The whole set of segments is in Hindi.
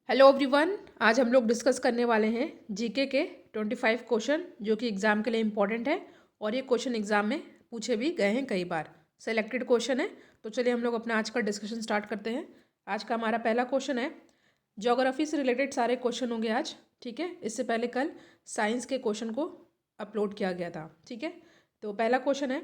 Hello everyone. आज हम लोग डिस्कस करने वाले हैं जीके के 25 क्वेश्चन जो कि एग्ज़ाम के लिए इम्पोर्टेंट है और ये क्वेश्चन एग्ज़ाम में पूछे भी गए हैं कई बार। सेलेक्टेड क्वेश्चन है। तो चलिए हम लोग अपना आज का डिस्कशन स्टार्ट करते हैं। आज का हमारा पहला क्वेश्चन है, ज्योग्राफी से रिलेटेड सारे क्वेश्चन होंगे आज। ठीक है, इससे पहले कल साइंस के क्वेश्चन को अपलोड किया गया था। ठीक है, तो पहला क्वेश्चन है,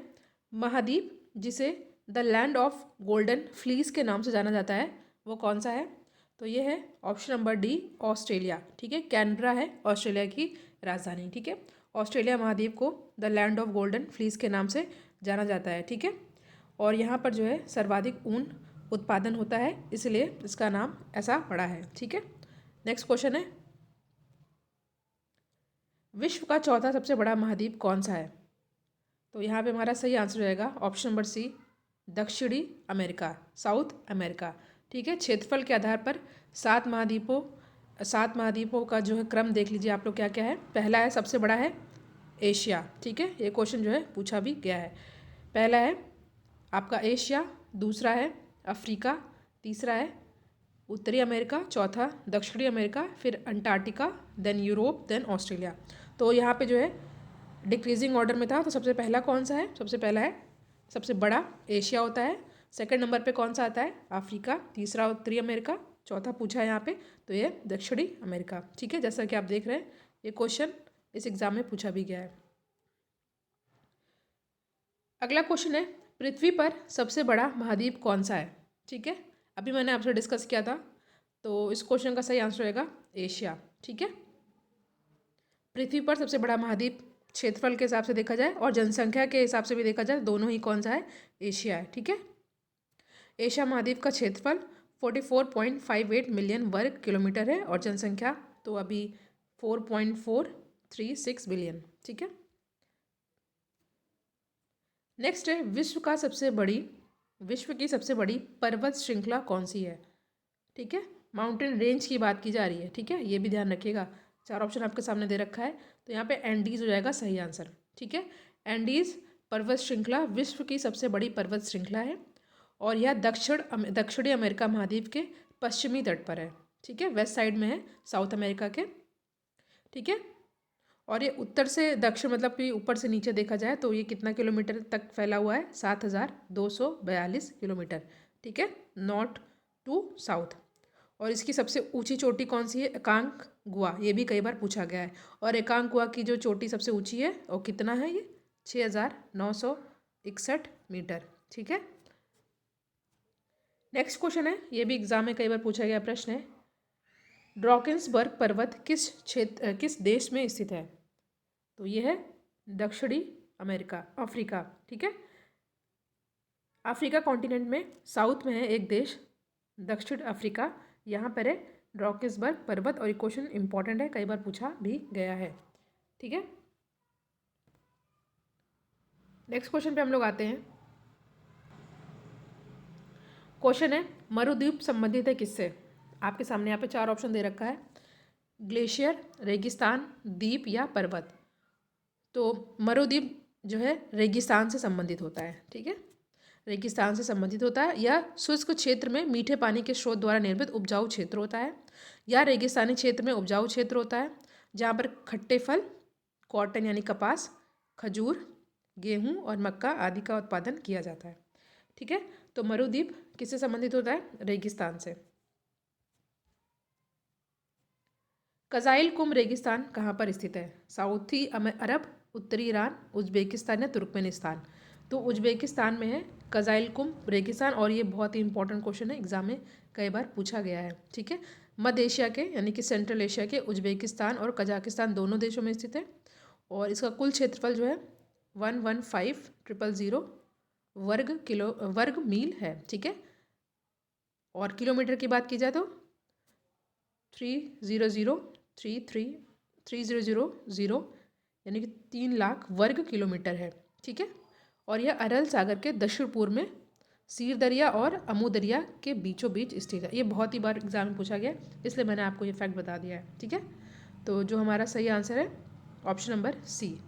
महाद्वीप जिसे the land of golden fleece के नाम से जाना जाता है वो कौन सा है? तो ये है ऑप्शन नंबर डी, ऑस्ट्रेलिया। ठीक है, कैनबरा है ऑस्ट्रेलिया की राजधानी। ठीक है, ऑस्ट्रेलिया महाद्वीप को the land of golden fleece के नाम से जाना जाता है। ठीक है, और यहाँ पर जो है सर्वाधिक ऊन उत्पादन होता है, इसलिए इसका नाम ऐसा पड़ा है। ठीक है, नेक्स्ट क्वेश्चन है, विश्व का चौथा सबसे बड़ा महाद्वीप कौन सा है? तो यहाँ पे हमारा सही आंसर रहेगा ऑप्शन नंबर सी, दक्षिणी अमेरिका, साउथ अमेरिका। ठीक है, क्षेत्रफल के आधार पर सात महाद्वीपों का जो है क्रम देख लीजिए आप लोग क्या क्या है। पहला है, सबसे बड़ा है एशिया। ठीक है, ये क्वेश्चन जो है पूछा भी गया है। पहला है आपका एशिया, दूसरा है अफ्रीका, तीसरा है उत्तरी अमेरिका, चौथा दक्षिणी अमेरिका, फिर Antarctica, then Europe, then Australia. तो यहाँ पे जो है डिक्रीजिंग ऑर्डर में था, तो सबसे पहला कौन सा है? सबसे पहला है सबसे बड़ा एशिया होता है। सेकंड नंबर पे कौन सा आता है? अफ्रीका। तीसरा उत्तरी अमेरिका। चौथा पूछा है यहाँ पे, तो ये दक्षिणी अमेरिका। ठीक है, जैसा कि आप देख रहे हैं ये क्वेश्चन इस एग्जाम में पूछा भी गया है। अगला क्वेश्चन है, पृथ्वी पर सबसे बड़ा महाद्वीप कौन सा है? ठीक है, अभी मैंने आपसे डिस्कस किया था, तो इस क्वेश्चन का सही आंसर रहेगा एशिया। ठीक है, पृथ्वी पर सबसे बड़ा महाद्वीप क्षेत्रफल के हिसाब से देखा जाए और जनसंख्या के हिसाब से भी देखा जाए, दोनों ही कौन सा है? एशिया है। ठीक है, एशिया महाद्वीप का क्षेत्रफल 44.58 मिलियन वर्ग किलोमीटर है और जनसंख्या तो अभी 4.436 बिलियन। ठीक है, नेक्स्ट है, विश्व की सबसे बड़ी पर्वत श्रृंखला कौन सी है? ठीक है, माउंटेन रेंज की बात की जा रही है। ठीक है, ये भी ध्यान रखिएगा। चार ऑप्शन आपके सामने दे रखा है, तो यहाँ पे एंडीज हो जाएगा सही आंसर। ठीक है, एंडीज पर्वत श्रृंखला विश्व की सबसे बड़ी पर्वत श्रृंखला है और यह दक्षिणी अमेरिका महाद्वीप के पश्चिमी तट पर है। ठीक है, वेस्ट साइड में है साउथ अमेरिका के। ठीक है, और ये उत्तर से दक्षिण मतलब कि ऊपर से नीचे देखा जाए तो ये कितना किलोमीटर तक फैला हुआ है? 7,242 किलोमीटर। ठीक है, नॉर्थ टू साउथ। और इसकी सबसे ऊंची चोटी कौन सी है? एकांक गुआ, ये भी कई बार पूछा गया है। और एकांक गुआ की जो चोटी सबसे ऊंची है और कितना है ये? 6,961 मीटर। ठीक है, नेक्स्ट क्वेश्चन है, ये भी एग्जाम में कई बार पूछा गया प्रश्न है, ड्रॉकेंसबर्ग पर्वत किस देश में स्थित है? तो ये है दक्षिणी अमेरिका, अफ्रीका। ठीक है, अफ्रीका कॉन्टिनेंट में साउथ में है एक देश दक्षिण अफ्रीका, यहाँ पर है ड्रॉकेंसबर्ग पर्वत और ये क्वेश्चन इंपॉर्टेंट है, कई बार पूछा भी गया है। ठीक है, नेक्स्ट क्वेश्चन पे हम लोग आते हैं। क्वेश्चन है, मरुद्वीप संबंधित है किससे? आपके सामने यहाँ पे चार ऑप्शन दे रखा है, ग्लेशियर, रेगिस्तान, द्वीप या पर्वत। तो मरुद्वीप जो है रेगिस्तान से संबंधित होता है। ठीक है, रेगिस्तान से संबंधित होता है। यह शुष्क क्षेत्र में मीठे पानी के स्रोत द्वारा निर्मित उपजाऊ क्षेत्र होता है या रेगिस्तानी क्षेत्र में उपजाऊ क्षेत्र होता है जहाँ पर खट्टे फल, कॉटन यानी कपास, खजूर, गेहूँ और मक्का आदि का उत्पादन किया जाता है। ठीक है, तो मरुद्वीप किससे संबंधित होता है? रेगिस्तान से। कज़ाइल कुम रेगिस्तान कहाँ पर स्थित है? साउथी अरब, उत्तरी ईरान, उज्बेकिस्तान या तुर्कमेनिस्तान। तो उज्बेकिस्तान में है कज़ाइल कुम रेगिस्तान और ये बहुत ही इंपॉर्टेंट क्वेश्चन है, एग्जाम में कई बार पूछा गया है। ठीक है, मध्य एशिया के यानी कि सेंट्रल एशिया के उज्बेकिस्तान और कजाकिस्तान दोनों देशों में स्थित है और इसका कुल क्षेत्रफल जो है 115,000 वर्ग मील है। ठीक है, और किलोमीटर की बात की जाए तो 3,003,000 यानी कि 3 लाख वर्ग किलोमीटर है। ठीक है, और यह अरल सागर के दक्षिण पूर्व में सीर दरिया और अमू दरिया के बीचों बीच स्थित है। ये बहुत ही बार एग्जाम में पूछा गया इसलिए मैंने आपको ये फैक्ट बता दिया है। ठीक है, तो जो हमारा सही आंसर है ऑप्शन नंबर सी।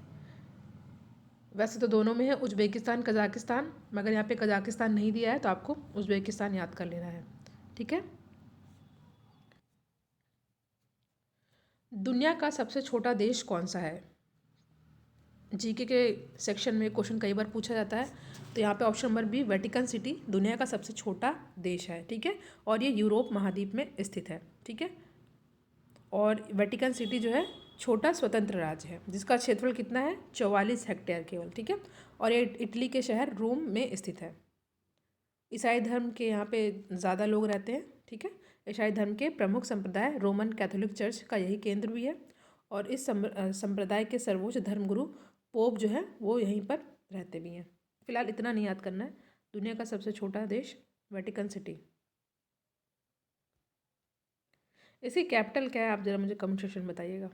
वैसे तो दोनों में है उज्बेकिस्तान कजाकिस्तान, मगर यहाँ पे कजाकिस्तान नहीं दिया है तो आपको उज्बेकिस्तान याद कर लेना है। ठीक है, दुनिया का सबसे छोटा देश कौन सा है? जीके के सेक्शन में क्वेश्चन कई बार पूछा जाता है। तो यहाँ पे option number B, Vatican City दुनिया का सबसे छोटा देश है। ठीक है, और ये यूरोप महाद्वीप में स्थित है। ठीक है, और वेटिकन सिटी जो है छोटा स्वतंत्र राज्य है जिसका क्षेत्रफल कितना है? 44 हेक्टेयर केवल। ठीक है, और ये इटली के शहर रोम में स्थित है। ईसाई धर्म के यहाँ पे ज़्यादा लोग रहते हैं। ठीक है, ईसाई धर्म के प्रमुख संप्रदाय रोमन कैथोलिक चर्च का यही केंद्र भी है, और इस संप्रदाय के सर्वोच्च धर्मगुरु पोप जो है वो यहीं पर रहते भी हैं। फिलहाल इतना नहीं याद करना है। दुनिया का सबसे छोटा देश वेटिकन सिटी। इसकी कैपिटल क्या है आप जरा मुझे कमेंट सेक्शन में बताइएगा।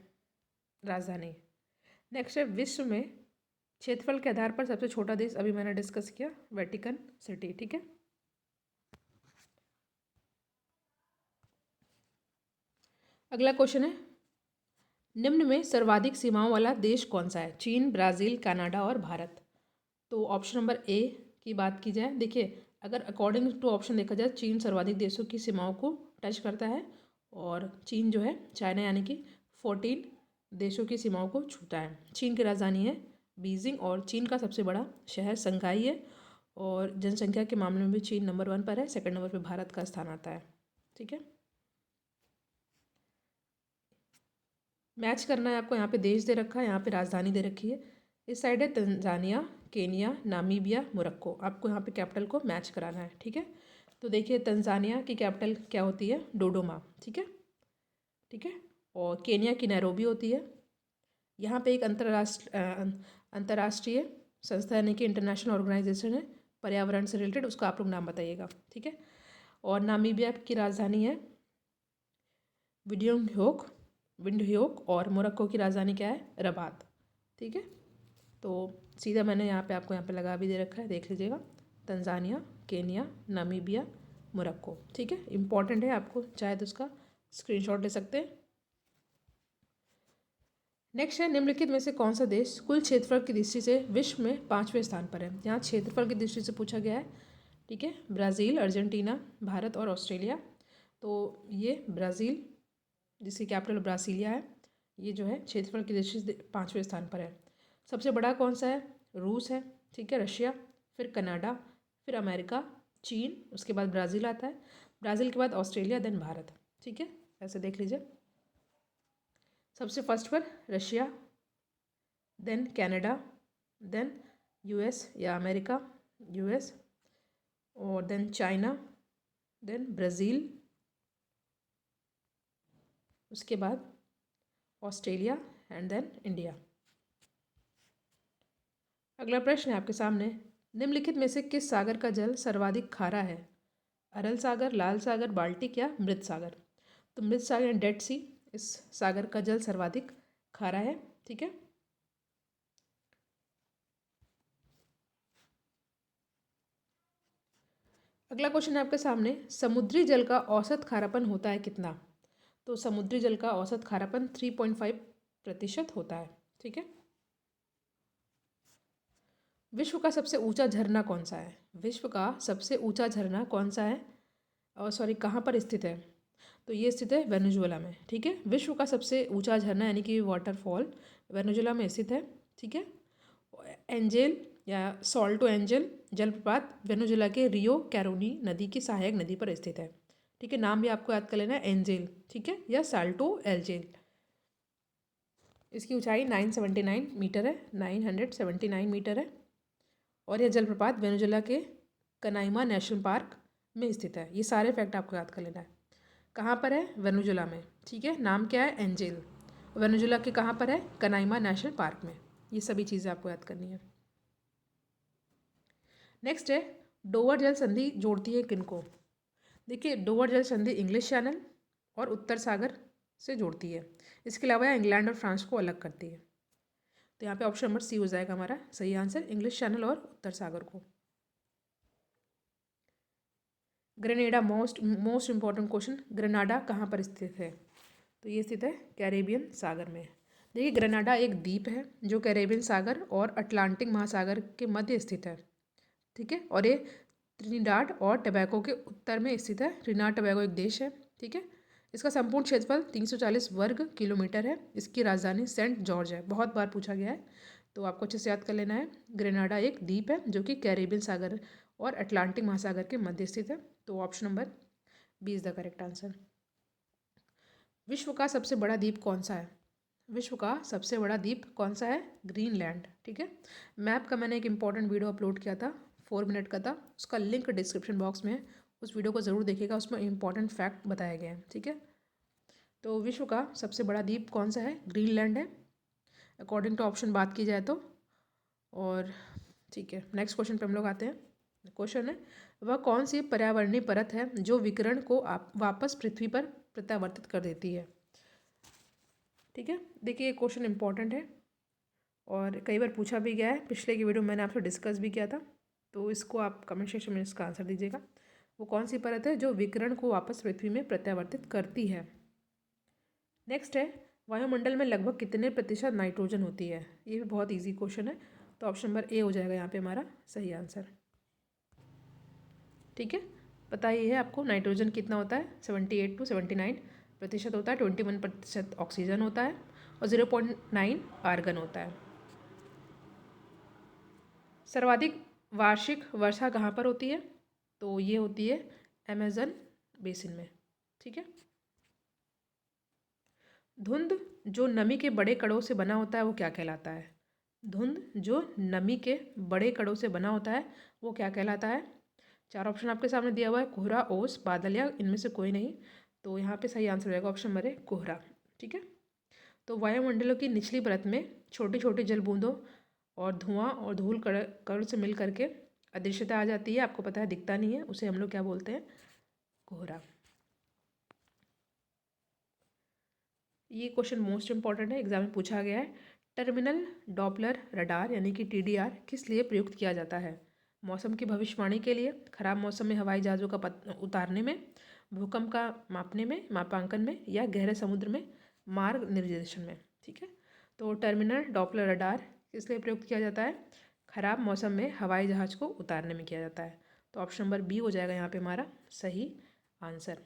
राजधानी। नेक्स्ट है विश्व में क्षेत्रफल के आधार पर सबसे छोटा देश, अभी मैंने डिस्कस किया, वेटिकन सिटी। ठीक है, अगला क्वेश्चन है निम्न में सर्वाधिक सीमाओं वाला देश कौन सा है? चीन, ब्राज़ील, कनाडा और भारत। तो ऑप्शन नंबर ए की बात की जाए, देखिए अगर अकॉर्डिंग टू ऑप्शन देखा जाए चीन सर्वाधिक देशों की सीमाओं को टच करता है, और चीन जो है चाइना यानी कि 14 देशों की सीमाओं को छूता है। चीन की राजधानी है बीजिंग, और चीन का सबसे बड़ा शहर शंघाई है, और जनसंख्या के मामले में भी चीन नंबर 1 पर है। सेकंड नंबर पर भारत का स्थान आता है। ठीक है, मैच करना है आपको। यहाँ पे देश दे रखा है, यहाँ पे राजधानी दे रखी है। इस साइड है तंजानिया, केनिया, नामीबिया, मोरक्को। आपको यहाँ पे कैपिटल को मैच कराना है। ठीक है, तो देखिए तंजानिया की कैपिटल क्या होती है? डोडोमा। ठीक है, ठीक है, और केनिया की नैरोबी होती है। यहाँ पे एक अंतर्राष्ट्रीय संस्था यानी कि इंटरनेशनल ऑर्गेनाइजेशन है पर्यावरण से रिलेटेड, उसका आप लोग नाम बताइएगा। ठीक है, और नामीबिया की राजधानी है विंडह्योक, और मोरक्को की राजधानी क्या है? रबात। ठीक है, तो सीधा मैंने यहाँ पे आपको यहाँ पे लगा भी दे रखा है, देख लीजिएगा। Tanzania, Kenya, Namibia, Morocco. ठीक है, इंपॉर्टेंट है, आपको चाहे तो उसका स्क्रीनशॉट ले सकते हैं। नेक्स्ट है निम्नलिखित में से कौन सा देश कुल क्षेत्रफल की दृष्टि से विश्व में 5वें स्थान पर है? यहाँ क्षेत्रफल की दृष्टि से पूछा गया है। ठीक है, ब्राज़ील, अर्जेंटीना, भारत और ऑस्ट्रेलिया। तो ये ब्राज़ील जिसकी कैपिटल ब्रासीलिया है, ये जो है क्षेत्रफल की दृष्टि से 5वें स्थान पर है। सबसे बड़ा कौन सा है? रूस है। ठीक है, रशिया, फिर कनाडा, फिर अमेरिका, चीन, उसके बाद ब्राज़ील आता है, ब्राज़ील के बाद ऑस्ट्रेलिया, देन भारत। ठीक है, ऐसे देख लीजिए। सबसे फर्स्ट पर Russia, then Canada, then US या अमेरिका, यूएस, और देन चाइना, देन ब्राज़ील, उसके बाद ऑस्ट्रेलिया, एंड देन इंडिया। अगला प्रश्न है आपके सामने, निम्नलिखित में से किस सागर का जल सर्वाधिक खारा है? अरल सागर, लाल सागर, बाल्टिक या मृत सागर? तो मृत सागर डेड सी, इस सागर का जल सर्वाधिक खारा है। ठीक है, अगला क्वेश्चन है आपके सामने, समुद्री जल का औसत खारापन होता है कितना? तो समुद्री जल का औसत खारापन 3.5% होता है। ठीक है, विश्व का सबसे ऊंचा झरना कौन सा है? विश्व का सबसे ऊंचा झरना कौन सा है, और सॉरी कहाँ पर स्थित है? तो ये स्थित है वेनेजुएला में। ठीक है, विश्व का सबसे ऊंचा झरना यानी कि वाटरफॉल वेनेजुएला में स्थित है। ठीक है, एंजेल या सॉल्टो एंजल जलप्रपात वेनेजुएला के रियो कैरोनी नदी की सहायक नदी पर स्थित है। ठीक है, नाम भी आपको याद कर लेना है, एंजेल। ठीक है, या साल्टो एंजेल। इसकी ऊंचाई 979 मीटर है, 979 मीटर है, और यह जलप्रपात वेनेजुएला के कनाइमा नेशनल पार्क में स्थित है। ये सारे फैक्ट आपको याद कर लेना है। कहाँ पर है? वेनेजुएला में। ठीक है, नाम क्या है? एंजेल। वेनेजुएला के कहाँ पर है? कनाइमा नेशनल पार्क में। ये सभी चीज़ें आपको याद करनी है। नेक्स्ट है डोवर जल संधि जोड़ती है किनको? देखिए डोवर जल संधि इंग्लिश चैनल और उत्तर सागर से जोड़ती है। इसके अलावा इंग्लैंड और फ्रांस को अलग करती है। तो यहाँ पे ऑप्शन नंबर सी हो जाएगा हमारा सही आंसर, इंग्लिश चैनल और उत्तर सागर को। Grenada, most important question, Grenada कहाँ पर स्थित है? तो ये स्थित है कैरेबियन सागर में। देखिए ग्रेनाडा एक द्वीप है जो कैरेबियन सागर और अटलांटिक महासागर के मध्य स्थित है। ठीक है, और ये त्रिनिडाद और टोबैगो के उत्तर में स्थित है। त्रिनिडाद टोबैगो एक देश है। ठीक है, इसका संपूर्ण क्षेत्रफल 340 वर्ग किलोमीटर है। इसकी राजधानी सेंट जॉर्ज है। बहुत बार पूछा गया है, तो आपको अच्छे से याद कर लेना है। ग्रेनाडा एक द्वीप है जो कि कैरेबियन सागर और अटलांटिक महासागर के मध्य स्थित है। तो option number B is the correct answer. विश्व का सबसे बड़ा द्वीप कौन सा है? विश्व का सबसे बड़ा द्वीप कौन सा है? ग्रीनलैंड। ठीक है, मैप का मैंने एक इंपॉर्टेंट वीडियो अपलोड किया था, 4 मिनट का था, उसका लिंक डिस्क्रिप्शन बॉक्स में है, उस वीडियो को ज़रूर देखिएगा, उसमें इंपॉर्टेंट फैक्ट बताए गए हैं। ठीक है, तो विश्व का सबसे बड़ा द्वीप कौन सा है? ग्रीनलैंड है, अकॉर्डिंग टू ऑप्शन बात की जाए तो। और ठीक है, नेक्स्ट क्वेश्चन पे हम लोग आते हैं। क्वेश्चन है, वह कौन सी पर्यावरणीय परत है जो विकिरण को वापस पृथ्वी पर प्रत्यावर्तित कर देती है? ठीक है, देखिए क्वेश्चन इंपॉर्टेंट है और कई बार पूछा भी गया है। पिछले की वीडियो मैंने आपसे डिस्कस भी किया था, तो इसको आप कमेंट सेक्शन में इसका आंसर दीजिएगा। वो कौन सी परत है जो विकिरण को वापस पृथ्वी में प्रत्यावर्तित करती है? नेक्स्ट है, वायुमंडल में लगभग कितने प्रतिशत नाइट्रोजन होती है? ये भी बहुत ईजी क्वेश्चन है, तो ऑप्शन नंबर ए हो जाएगा यहाँ पे हमारा सही आंसर। ठीक है, पता ही है आपको नाइट्रोजन कितना होता है, 78 to 79% होता है, 21% ऑक्सीजन होता है और 0.9 आर्गन होता है। सर्वाधिक वार्षिक वर्षा कहाँ पर होती है? तो ये होती है अमेजन बेसिन में। ठीक है, धुंध जो नमी के बड़े कणों से बना होता है वो क्या कहलाता है? धुंध जो नमी के बड़े कणों से बना होता है वो क्या कहलाता है? 4 ऑप्शन आपके सामने दिया हुआ है, कोहरा, ओस, बादल या इनमें से कोई नहीं। तो यहाँ पे सही आंसर रहेगा ऑप्शन नंबर ए, कोहरा। ठीक है, तो वायुमंडलों की निचली परत में छोटी छोटी जल बूंदों और धुआं और धूल कण से मिल करके अदृश्यता आ जाती है। आपको पता है दिखता नहीं है, उसे हम लोग क्या बोलते हैं? कोहरा। ये क्वेश्चन मोस्ट इंपॉर्टेंट है, एग्जाम में पूछा गया है। टर्मिनल डॉपलर रडार यानी कि TDR किस लिए प्रयुक्त किया जाता है? मौसम की भविष्यवाणी के लिए, खराब मौसम में हवाई जहाज़ों का उतारने में, भूकंप का मापने में, मापांकन में, या गहरे समुद्र में मार्ग निर्देशन में। ठीक है, तो टर्मिनल डॉपलर रडार किस लिए प्रयुक्त किया जाता है? खराब मौसम में हवाई जहाज़ को उतारने में किया जाता है। तो ऑप्शन नंबर बी हो जाएगा यहाँ पे हमारा सही आंसर।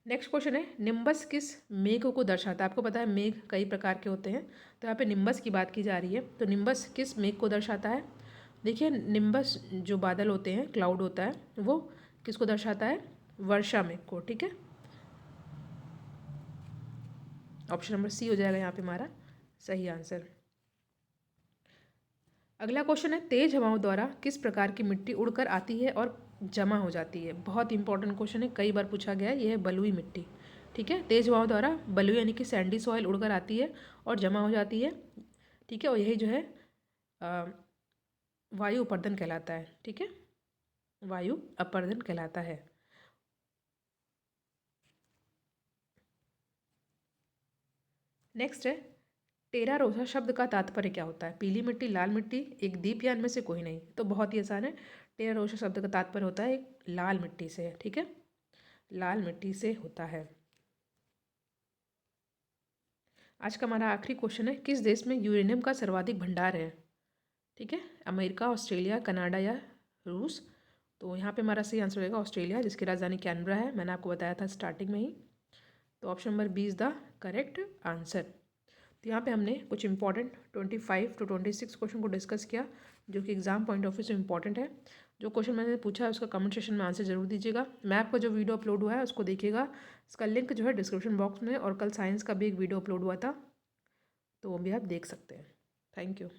नेक्स्ट क्वेश्चन है, निम्बस किस मेघ को दर्शाता है? आपको पता है मेघ कई प्रकार के होते हैं, तो यहाँ पे निम्बस की बात की जा रही है। तो निम्बस किस मेघ को दर्शाता है? देखिए, निम्बस जो बादल होते हैं, क्लाउड होता है, वो किसको दर्शाता है? वर्षा मेघ को। ठीक है, ऑप्शन नंबर सी हो जाएगा यहाँ पे हमारा सही आंसर। अगला क्वेश्चन है, तेज हवाओं द्वारा किस प्रकार की मिट्टी उड़कर आती है और जमा हो जाती है? बहुत इंपॉर्टेंट क्वेश्चन है, कई बार पूछा गया है। यह है बलुई मिट्टी। ठीक है, तेज हवाओं द्वारा बलुई यानी कि सैंडी सॉइल उड़कर आती है और जमा हो जाती है। ठीक है, और यही जो है वायु अपर्दन कहलाता है। ठीक है, वायु अपर्दन कहलाता है। नेक्स्ट है, टेरा रोसा शब्द का तात्पर्य क्या होता है? पीली मिट्टी, लाल मिट्टी, एक द्वीप या इनमें से कोई नहीं? तो बहुत ही आसान है, टेरा रोसा शब्द का तात्पर्य होता है एक लाल मिट्टी से। ठीक है, लाल मिट्टी से होता है। आज का हमारा आखिरी क्वेश्चन है, किस देश में यूरेनियम का सर्वाधिक भंडार है? ठीक है, अमेरिका, ऑस्ट्रेलिया, कनाडा या रूस? तो यहाँ पे हमारा सही आंसर रहेगा ऑस्ट्रेलिया, जिसकी राजधानी कैनबरा है। मैंने आपको बताया था स्टार्टिंग में ही। तो option number B is the correct answer. तो यहाँ पे हमने कुछ इंपॉर्टेंट 25 to 26 क्वेश्चन को डिस्कस किया, जो कि एग्जाम पॉइंट ऑफ व्यू से इंपॉर्टेंट है। जो क्वेश्चन मैंने पूछा है उसका कमेंट सेक्शन में आंसर जरूर दीजिएगा। मैप का जो वीडियो अपलोड हुआ है उसको देखिएगा, इसका लिंक जो है डिस्क्रिप्शन बॉक्स में, और कल साइंस का भी एक वीडियो अपलोड हुआ था, तो वो भी आप देख सकते हैं। Thank you.